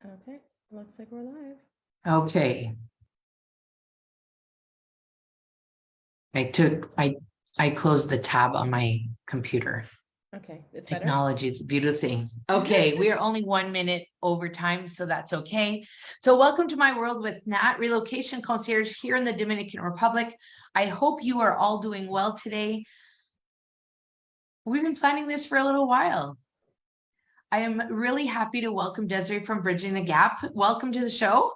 Okay, looks like we're live. Okay. I closed the tab on my computer. Okay, it's better. Technology, it's a beautiful thing. Okay, we are only 1 minute over time, so that's okay. So welcome to my world with Nat, relocation concierge here in the Dominican Republic. I hope you are all doing well today. We've been planning this for a little while. I am really happy to welcome Desiree from Bridging the Gap. Welcome to the show.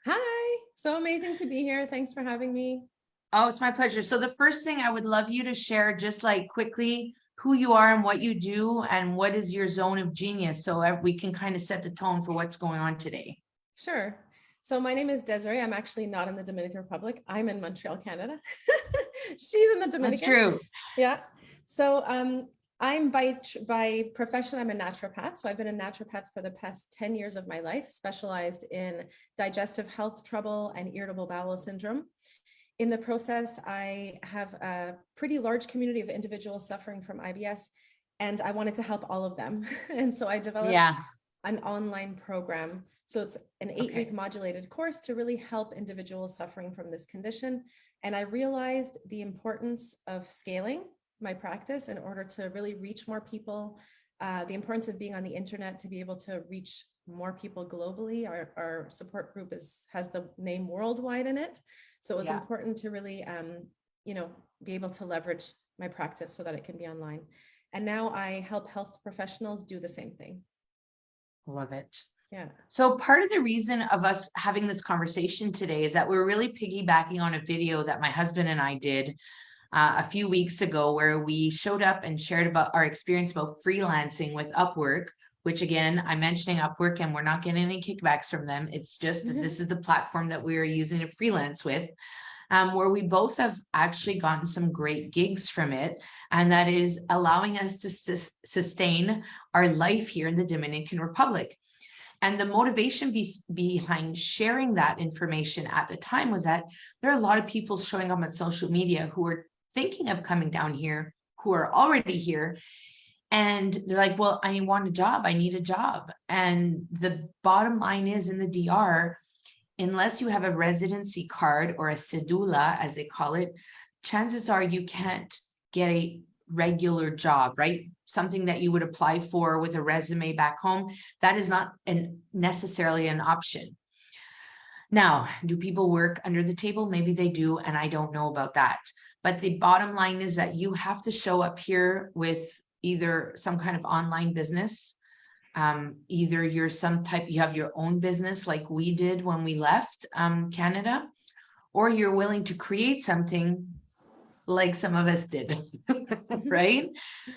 Hi, so amazing to be here. Thanks for having me. Oh, it's my pleasure. So the first thing I would love you to share just like quickly who you are and what you do and what is your zone of genius so we can kind of set the tone for what's going on today. Sure. So my name is Desiree. I'm actually not in the Dominican Republic. I'm in Montreal, Canada. She's in the That's Dominican. true. Yeah. So I'm by profession, I'm a naturopath. So I've been a naturopath for the past 10 years of my life, specialized in digestive health trouble and irritable bowel syndrome. In the process, I have a pretty large community of individuals suffering from IBS, and I wanted to help all of them. And so I developed Yeah. an online program. So it's an 8-week modulated course to really help individuals suffering from this condition. And I realized the importance of scaling my practice in order to really reach more people, the importance of being on the internet to be able to reach more people globally. Our support group has the name Worldwide in it. So it was important to really, be able to leverage my practice so that it can be online. And now I help health professionals do the same thing. Love it. Yeah. So part of the reason of us having this conversation today is that we're really piggybacking on a video that my husband and I did a few weeks ago where we showed up and shared about our experience about freelancing with Upwork, which again, I'm mentioning Upwork and we're not getting any kickbacks from them. It's just that this is the platform that we are using to freelance with, where we both have actually gotten some great gigs from it. And that is allowing us to sustain our life here in the Dominican Republic. And the motivation behind sharing that information at the time was that there are a lot of people showing up on social media who are thinking of coming down here, who are already here. And they're like, well, I want a job. I need a job. And the bottom line is in the DR, unless you have a residency card or a cedula, as they call it, chances are you can't get a regular job, right? Something that you would apply for with a resume back home. That is not necessarily an option. Now, do people work under the table? Maybe they do, and I don't know about that. But the bottom line is that you have to show up here with either some kind of online business, either you have your own business like we did when we left Canada, or you're willing to create something like some of us did, right?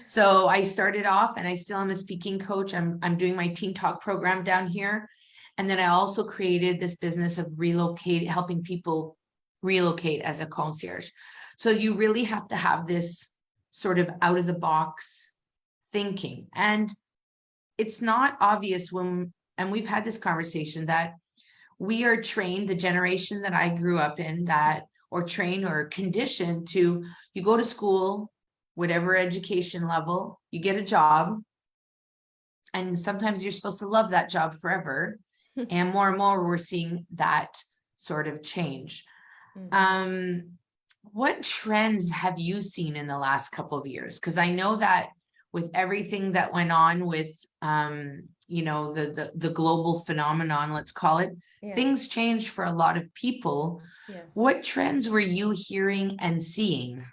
So I started off and I still am a speaking coach. I'm doing my Teen Talk program down here. And then I also created this business of helping people relocate as a concierge. So you really have to have this sort of out of the box thinking. And it's not obvious and we've had this conversation that we are trained, the generation that I grew up in, or trained or conditioned to, you go to school, whatever education level, you get a job, and sometimes you're supposed to love that job forever. And more, we're seeing that sort of change. What trends have you seen in the last couple of years? Because I know that with everything that went on with, the global phenomenon, let's call it, things changed for a lot of people. Yes. What trends were you hearing and seeing?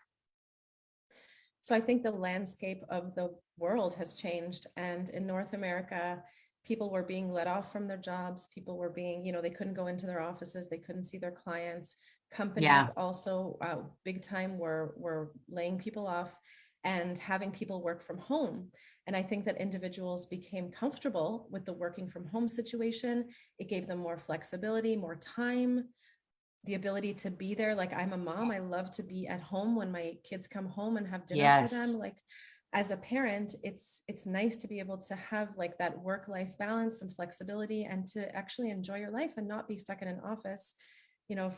So I think the landscape of the world has changed. And in North America, people were being let off from their jobs. People were being, they couldn't go into their offices. They couldn't see their clients. Companies also big time were laying people off and having people work from home. And I think that individuals became comfortable with the working from home situation. It gave them more flexibility, more time, the ability to be there. Like, I'm a mom. I love to be at home when my kids come home and have dinner for them. Like, as a parent, it's nice to be able to have like that work-life balance and flexibility and to actually enjoy your life and not be stuck in an office,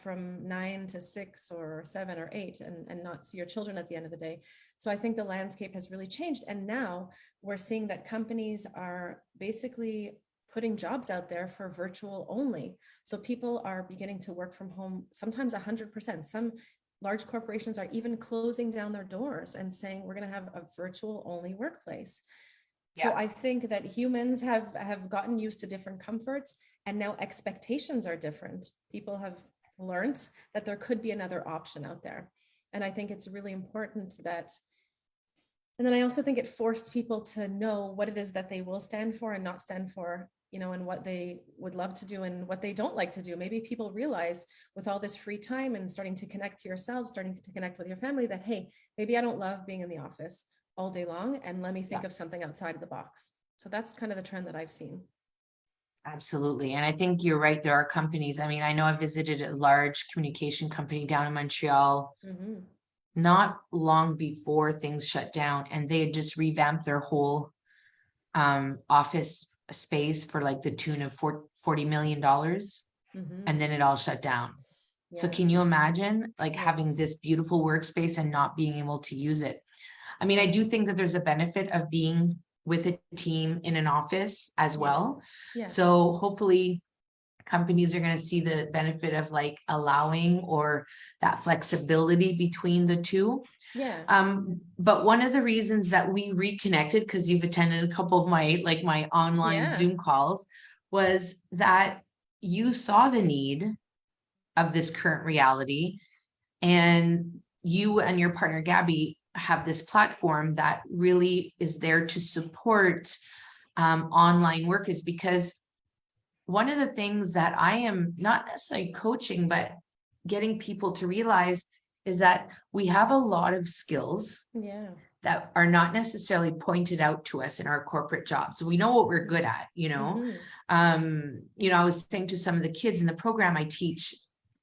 from 9 to 6 or 7 or 8 and not see your children at the end of the day. So I think the landscape has really changed. And now we're seeing that companies are basically putting jobs out there for virtual only. So people are beginning to work from home, sometimes 100%. Some large corporations are even closing down their doors and saying, we're going to have a virtual only workplace. So Yeah. I think that humans have gotten used to different comforts, and now expectations are different. People have learned that there could be another option out there. And I think it's really important that, and then I also think it forced people to know what it is that they will stand for and not stand for, and what they would love to do and what they don't like to do. Maybe people realized with all this free time and starting to connect to yourself, starting to connect with your family, that, hey, maybe I don't love being in the office all day long, and let me think of something outside of the box. So that's kind of the trend that I've seen. Absolutely. And I think you're right. There are companies. I mean, I know I visited a large communication company down in Montreal Mm-hmm. not long before things shut down, and they had just revamped their whole office space for like the tune of $40 million. Mm-hmm. And then it all shut down. So Yeah. can you imagine like having Yes. this beautiful workspace and not being able to use it? I mean, I do think that there's a benefit of being with a team in an office as Yeah. well. Yeah. So hopefully companies are going to see the benefit of like allowing or that flexibility between the two. Yeah. But one of the reasons that we reconnected, because you've attended a couple of my online Yeah. Zoom calls, was that you saw the need of this current reality, and you and your partner Gabby have this platform that really is there to support online workers. Because one of the things that I am not necessarily coaching, but getting people to realize is that we have a lot of skills Yeah. that are not necessarily pointed out to us in our corporate jobs. We know what we're good at, Mm-hmm. I was saying to some of the kids in the program I teach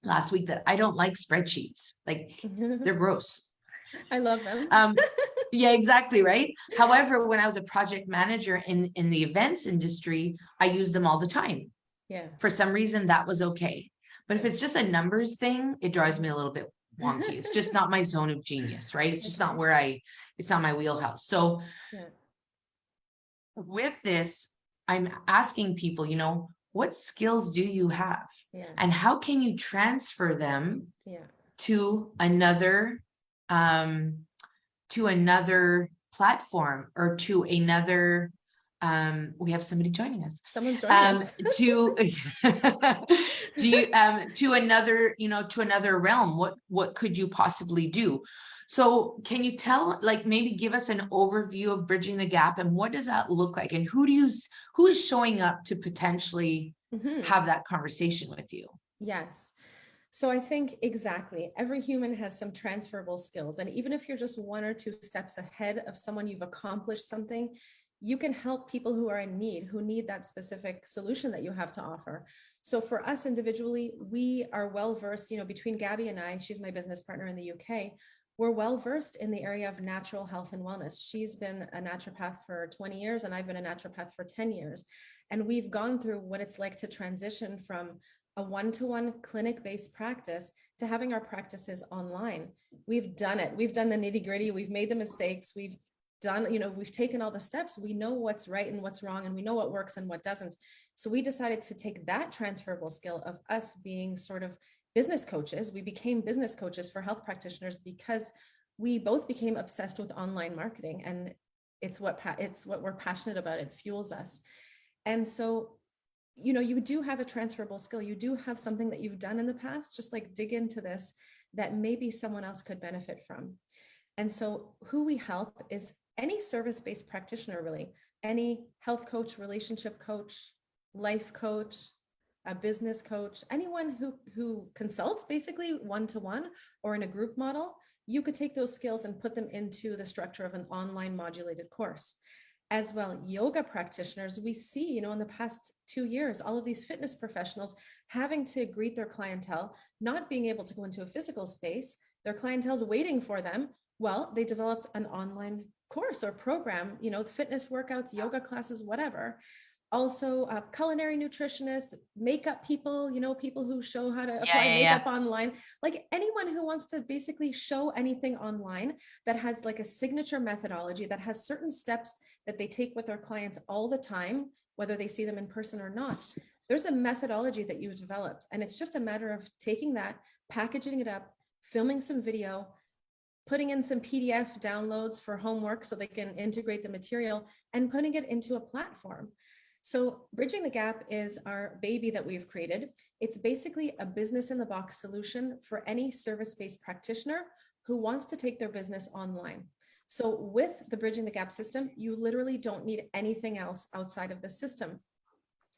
last week that I don't like spreadsheets. Like, they're gross. I love them. Yeah, exactly. Right. However, when I was a project manager in the events industry, I used them all the time. Yeah. For some reason, that was okay. But if Yeah. it's just a numbers thing, it drives me a little bit wonky. It's just not my zone of genius, right? It's just not Okay. where it's not my wheelhouse. So Yeah. with this, I'm asking people, what skills do you have? And Yes. how can you transfer them Yeah. to another um to another platform, or to another we have somebody joining us, Someone's joining us. to do you to another, to another realm. What could you possibly do? So can you tell, like, maybe give us an overview of bridging the gap, and what does that look like, and who is showing up to potentially Mm-hmm. have that conversation with you? Yes. So I think exactly every human has some transferable skills. And even if you're just one or two steps ahead of someone, you've accomplished something, you can help people who are in need, who need that specific solution that you have to offer. So for us individually, we are well versed, between Gabby and I, she's my business partner in the UK. We're well versed in the area of natural health and wellness. She's been a naturopath for 20 years, and I've been a naturopath for 10 years. And we've gone through what it's like to transition from a one-to-one clinic-based practice to having our practices online. We've done it. We've done the nitty-gritty. We've made the mistakes. We've done, we've taken all the steps. We know what's right and what's wrong, and we know what works and what doesn't. So we decided to take that transferable skill of us being sort of business coaches. We became business coaches for health practitioners because we both became obsessed with online marketing, and it's what we're passionate about. It fuels us. And so you do have a transferable skill. You do have something that you've done in the past, just like dig into this, that maybe someone else could benefit from. And so who we help is any service-based practitioner, really, any health coach, relationship coach, life coach, a business coach, anyone who consults basically one-to-one or in a group model. You could take those skills and put them into the structure of an online modulated course. As well, yoga practitioners, we see, in the past 2 years, all of these fitness professionals having to greet their clientele, not being able to go into a physical space, their clientele's waiting for them. Well, they developed an online course or program, fitness workouts, yoga classes, whatever. Also culinary nutritionists, makeup people, people who show how to Yeah, apply yeah, yeah. makeup online, like anyone who wants to basically show anything online that has like a signature methodology, that has certain steps that they take with their clients all the time, whether they see them in person or not. There's a methodology that you've developed, and it's just a matter of taking that, packaging it up, filming some video, putting in some PDF downloads for homework so they can integrate the material, and putting it into a platform. So Bridging the Gap is our baby that we've created. It's basically a business in the box solution for any service-based practitioner who wants to take their business online. So with the Bridging the Gap system, you literally don't need anything else outside of the system.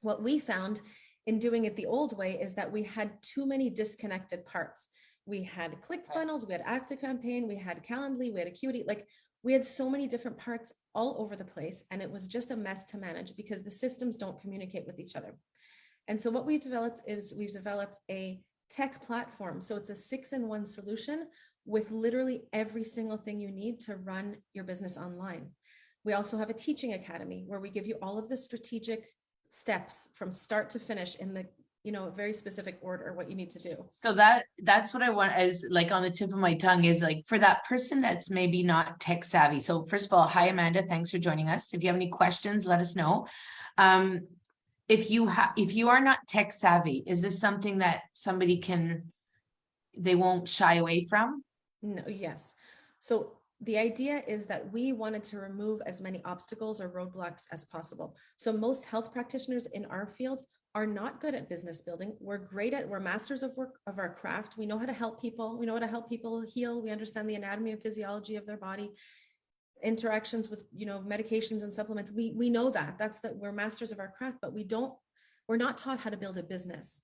What we found in doing it the old way is that we had too many disconnected parts. We had ClickFunnels, we had ActiveCampaign, we had Calendly, we had Acuity, like we had so many different parts all over the place, and it was just a mess to manage because the systems don't communicate with each other. And so what we've developed is we've developed a tech platform. So it's a 6-in-1 solution with literally every single thing you need to run your business online. We also have a teaching academy where we give you all of the strategic steps from start to finish in the very specific order what you need to do. So that's what I want, is like on the tip of my tongue, is like for that person that's maybe not tech savvy. So first of all, hi Amanda, thanks for joining us. If you have any questions, let us know. If you are not tech savvy, is this something that they won't shy away from? No, yes. So the idea is that we wanted to remove as many obstacles or roadblocks as possible. So most health practitioners in our field are not good at business building. We're masters of work of our craft. We know how to help people. We know how to help people heal. We understand the anatomy and physiology of their body, interactions with, medications and supplements. We know that we're masters of our craft, but we're not taught how to build a business.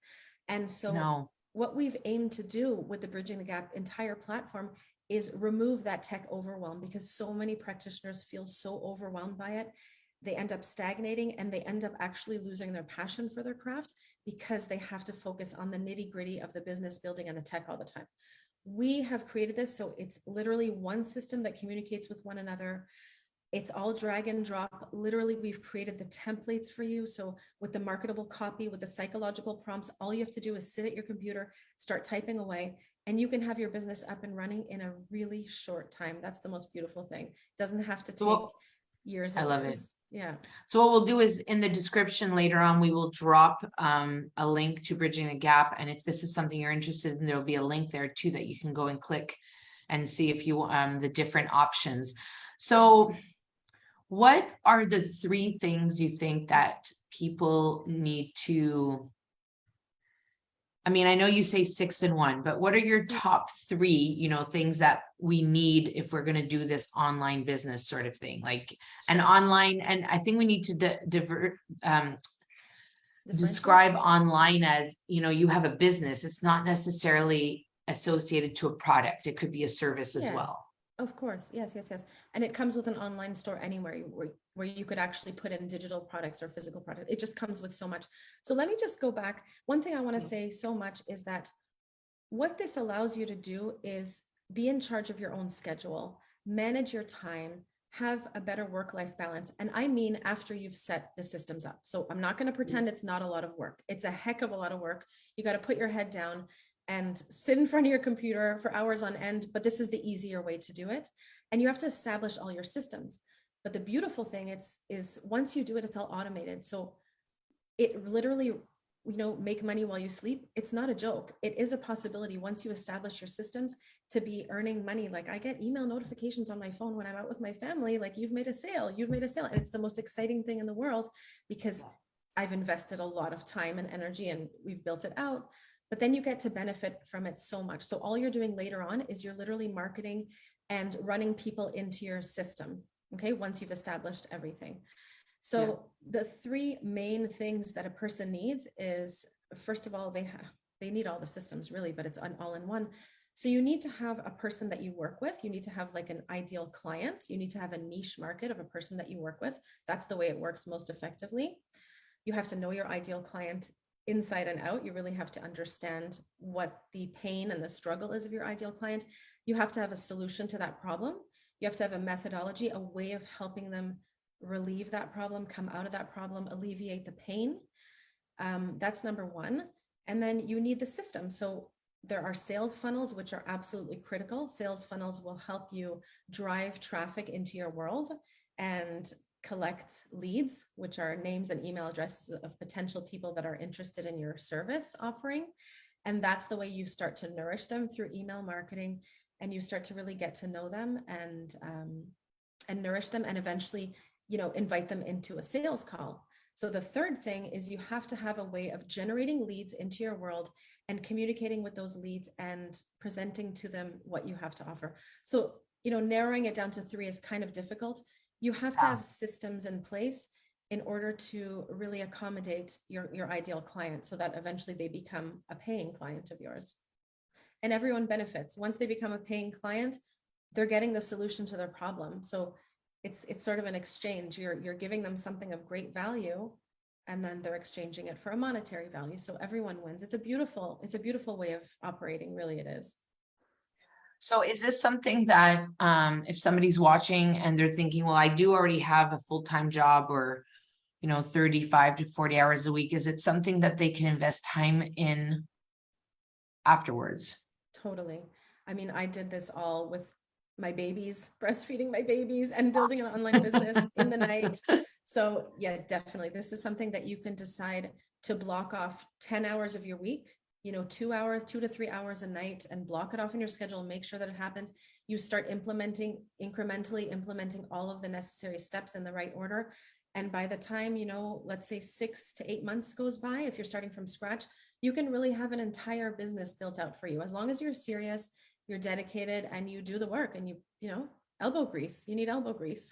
And so No. What we've aimed to do with the Bridging the Gap entire platform is remove that tech overwhelm, because so many practitioners feel so overwhelmed by it. They end up stagnating, and they end up actually losing their passion for their craft because they have to focus on the nitty-gritty of the business building and the tech all the time. We have created this so it's literally one system that communicates with one another. It's all drag and drop. Literally, we've created the templates for you. So with the marketable copy, with the psychological prompts, all you have to do is sit at your computer, start typing away, and you can have your business up and running in a really short time. That's the most beautiful thing. It doesn't have to take years. I love it. Yeah. So what we'll do is in the description later on, we will drop a link to Bridging the Gap. And if this is something you're interested in, there will be a link there too that you can go and click and see if you the different options. So what are the 3 things you think that people need to, I mean, I know you say 6-in-1, but what are your top 3, things that we need if we're going to do this online business sort of thing, like an online, and I think we need to describe online as, you have a business. It's not necessarily associated to a product. It could be a service as well. Of course. Yes. And it comes with an online store anywhere where you could actually put in digital products or physical products. It just comes with so much. So let me just go back. One thing I want to say so much is that what this allows you to do is be in charge of your own schedule, manage your time, have a better work-life balance. And I mean, after you've set the systems up. So I'm not going to pretend it's not a lot of work. It's a heck of a lot of work. You got to put your head down and sit in front of your computer for hours on end, but this is the easier way to do it. And you have to establish all your systems. But the beautiful thing is once you do it, it's all automated. So it literally, make money while you sleep. It's not a joke. It is a possibility once you establish your systems to be earning money. Like I get email notifications on my phone when I'm out with my family, like you've made a sale. And it's the most exciting thing in the world because I've invested a lot of time and energy and we've built it out. But then you get to benefit from it so much. So all you're doing later on is you're literally marketing and running people into your system. Okay. Once you've established everything. So the 3 main things that a person needs is, first of all, they need all the systems really, but it's all in one. So you need to have a person that you work with. You need to have like an ideal client. You need to have a niche market of a person that you work with. That's the way it works most effectively. You have to know your ideal client inside and out. You really have to understand what the pain and the struggle is of your ideal client. You have to have a solution to that problem. You have to have a methodology, a way of helping them relieve that problem, come out of that problem, alleviate the pain. That's number one. And then you need the system. So there are sales funnels, which are absolutely critical. Sales funnels will help you drive traffic into your world and collect leads, which are names and email addresses of potential people that are interested in your service offering. And that's the way you start to nourish them, through email marketing, and you start to really get to know them and nourish them, and eventually, invite them into a sales call. So the third thing is you have to have a way of generating leads into your world and communicating with those leads and presenting to them what you have to offer. So, narrowing it down to three is kind of difficult. You have to have systems in place in order to really accommodate your ideal client, so that eventually they become a paying client of yours. And everyone benefits. Once they become a paying client, they're getting the solution to their problem. So it's sort of an exchange. You're giving them something of great value, and then they're exchanging it for a monetary value. So everyone wins. It's a beautiful way of operating. Really, it is. So is this something that if somebody's watching and they're thinking, well, I do already have a full-time job, or 35 to 40 hours a week, is it something that they can invest time in afterwards? Totally. I mean, I did this all with my babies, breastfeeding my babies and building an online business in the night. So yeah, definitely. This is something that you can decide to block off 10 hours of your week, 2 to 3 hours a night, and block it off in your schedule and make sure that it happens. You start incrementally implementing all of the necessary steps in the right order. And by the time, let's say 6 to 8 months goes by, if you're starting from scratch, you can really have an entire business built out for you. As long as you're serious, you're dedicated, and you do the work, and elbow grease. You need elbow grease.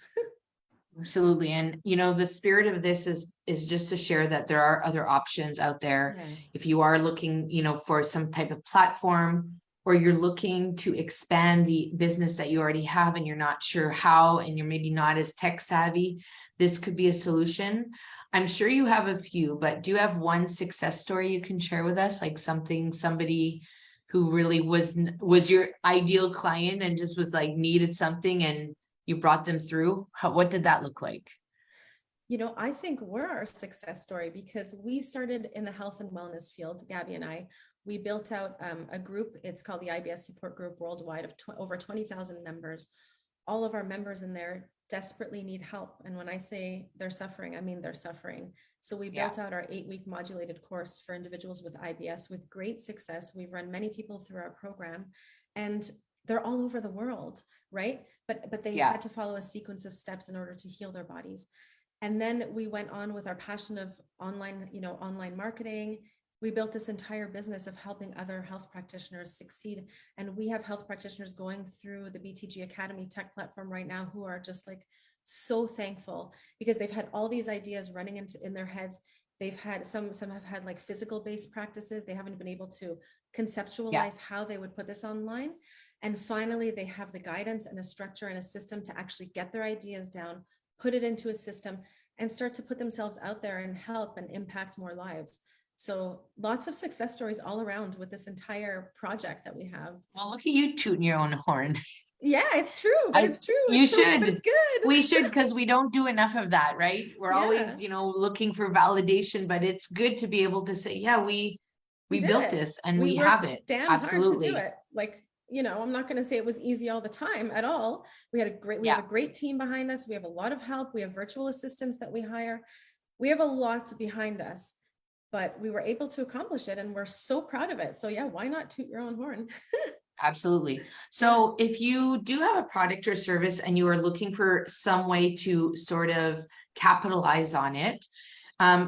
Absolutely. And the spirit of this is just to share that there are other options out there. Yeah. If you are looking, for some type of platform, or you're looking to expand the business that you already have and you're not sure how, and you're maybe not as tech savvy, this could be a solution. I'm sure you have a few, but do you have one success story you can share with us? Like somebody who really was your ideal client and just was like needed something and you brought them through? What did that look like? I think we're our success story, because we started in the health and wellness field. Gabby and I, we built out a group. It's called the IBS Support Group worldwide, of over 20,000 members. All of our members in there desperately need help. And when I say they're suffering, I mean they're suffering. So we built out our 8-week modulated course for individuals with IBS with great success. We've run many people through our program, and they're all over the world, right? But they had to follow a sequence of steps in order to heal their bodies. And then we went on with our passion of online marketing. We built this entire business of helping other health practitioners succeed. And we have health practitioners going through the BTG Academy tech platform right now who are just like so thankful, because they've had all these ideas running in their heads. They've had some have had like physical based practices. They haven't been able to conceptualize how they would put this online. And finally, they have the guidance and the structure and a system to actually get their ideas down, put it into a system, and start to put themselves out there and help and impact more lives. So lots of success stories all around with this entire project that we have. Well, look at you tooting your own horn. Yeah, it's true, but it's true. You should. But it's good. We should, because we don't do enough of that, right? We're always, looking for validation, but it's good to be able to say, yeah, we built this and we have it. Damn Absolutely. hard to do it. Like, I'm not going to say it was easy all the time at all. We have a great team behind us. We have a lot of help. We have virtual assistants that we hire. We have a lot behind us, but we were able to accomplish it, and we're so proud of it. So yeah, why not toot your own horn? Absolutely. So if you do have a product or service and you are looking for some way to sort of capitalize on it,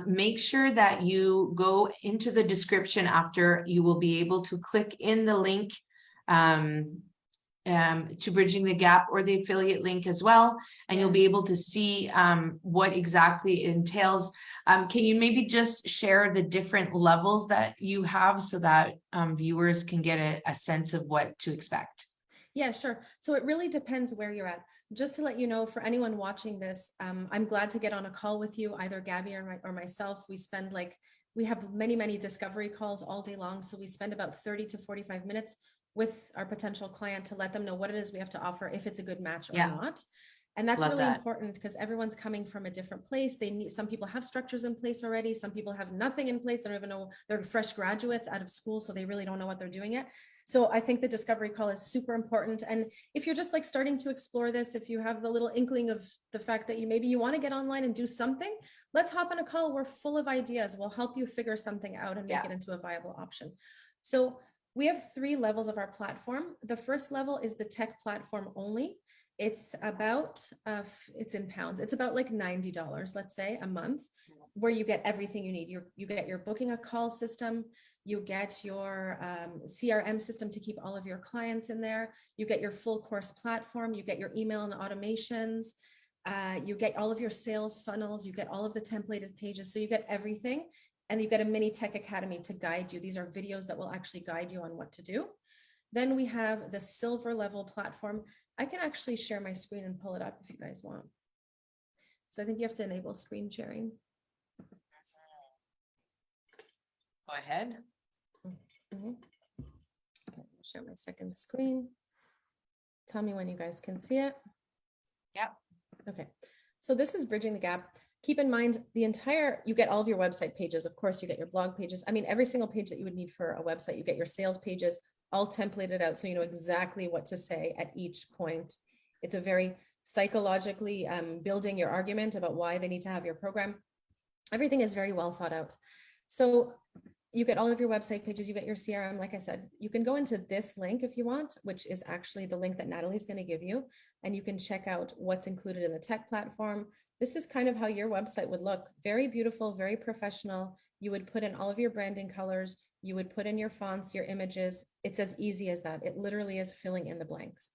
make sure that you go into the description after. You will be able to click in the link to Bridging the Gap, or the affiliate link as well, and you'll be able to see what exactly it entails. Can you maybe just share the different levels that you have so that viewers can get a sense of what to expect? Yeah, sure. So it really depends where you're at. Just to let you know, for anyone watching this, I'm glad to get on a call with you, either Gabby or myself. We have many discovery calls all day long. So we spend about 30 to 45 minutes with our potential client to let them know what it is we have to offer, if it's a good match or not. And that's Love really that. important because everyone's coming from a different place. They need, some people have structures in place already. Some people have nothing in place. They don't even know, they're fresh graduates out of school, so they really don't know what they're doing yet. So I think the discovery call is super important. And if you're just like starting to explore this, if you have the little inkling of the fact that maybe you want to get online and do something, let's hop on a call. We're full of ideas. We'll help you figure something out and make it into a viable option. So we have 3 levels of our platform. The first level is the tech platform only. It's about, it's in pounds, it's about like $90, let's say, a month, where you get everything you need. You get your booking a call system, you get your CRM system to keep all of your clients in there, you get your full course platform, you get your email and automations, you get all of your sales funnels, you get all of the templated pages, so you get everything. And you get a mini tech academy to guide you. These are videos that will actually guide you on what to do. Then we have the silver level platform. I can actually share my screen and pull it up if you guys want. So I think you have to enable screen sharing. Go ahead. Okay, I'll share my second screen. Tell me when you guys can see it. Yep. Okay, so this is bridging the gap. Keep in mind you get all of your website pages. Of course, you get your blog pages. I mean, every single page that you would need for a website, you get your sales pages all templated out. So you know exactly what to say at each point. It's a very psychologically building your argument about why they need to have your program. Everything is very well thought out. So you get all of your website pages, you get your CRM. Like I said, you can go into this link if you want, which is actually the link that Natalie's going to give you. And you can check out what's included in the tech platform. This is kind of how your website would look. Very beautiful, very professional. You would put in all of your branding colors. You would put in your fonts, your images. It's as easy as that. It literally is filling in the blanks.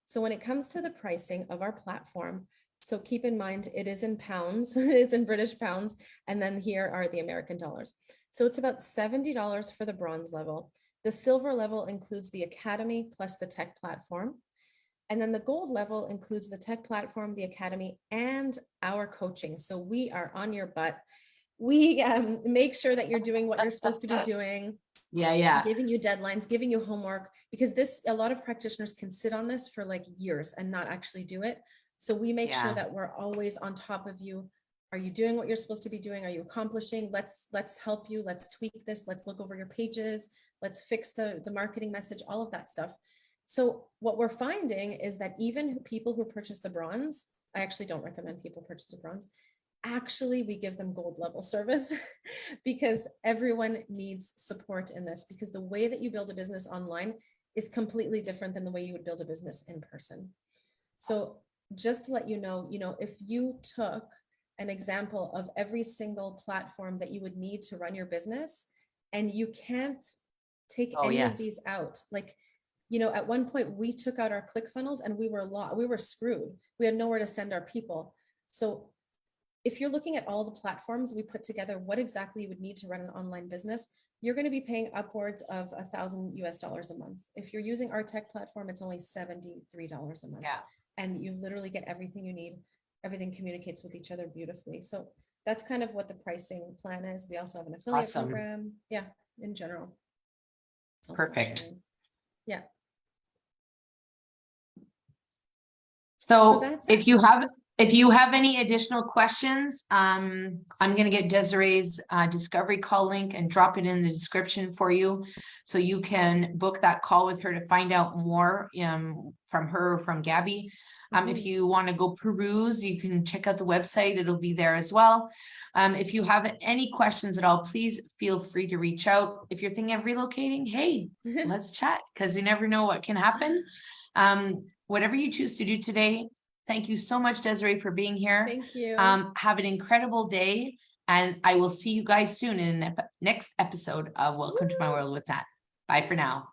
So when it comes to the pricing of our platform, so keep in mind, it is in pounds, it's in British pounds, and then here are the American dollars. So it's about $70 for the bronze level. The silver level includes the academy plus the tech platform. And then the gold level includes the tech platform, the academy, and our coaching. So we are on your butt. We make sure that you're doing what you're supposed to be doing. Yeah. Giving you deadlines, giving you homework, because a lot of practitioners can sit on this for like years and not actually do it. So we make sure that we're always on top of you. Are you doing what you're supposed to be doing? Are you accomplishing? Let's help you. Let's tweak this. Let's look over your pages. Let's fix the marketing message, all of that stuff. So what we're finding is that even people who purchase the bronze, I actually don't recommend people purchase the bronze. Actually, we give them gold level service because everyone needs support in this, because the way that you build a business online is completely different than the way you would build a business in person. So just to let you know, if you took an example of every single platform that you would need to run your business, and you can't take any of these out, like, at one point we took out our ClickFunnels and we were screwed. We had nowhere to send our people. So if you're looking at all the platforms we put together, what exactly you would need to run an online business, you're going to be paying upwards of $1,000 a month. If you're using our tech platform, it's only $73 a month. Yeah. And you literally get everything you need. Everything communicates with each other beautifully. So that's kind of what the pricing plan is. We also have an affiliate program. Yeah, in general. Perfect. Yeah. So if you have any additional questions, I'm going to get Desiree's discovery call link and drop it in the description for you, so you can book that call with her to find out more from her, from Gabby. If you want to go peruse, you can check out the website. It'll be there as well. If you have any questions at all, please feel free to reach out. If you're thinking of relocating, hey, let's chat, because you never know what can happen. Whatever you choose to do today, thank you so much, Desiree, for being here. Thank you. Have an incredible day, and I will see you guys soon in the next episode of Welcome to My World with Nat. Bye for now.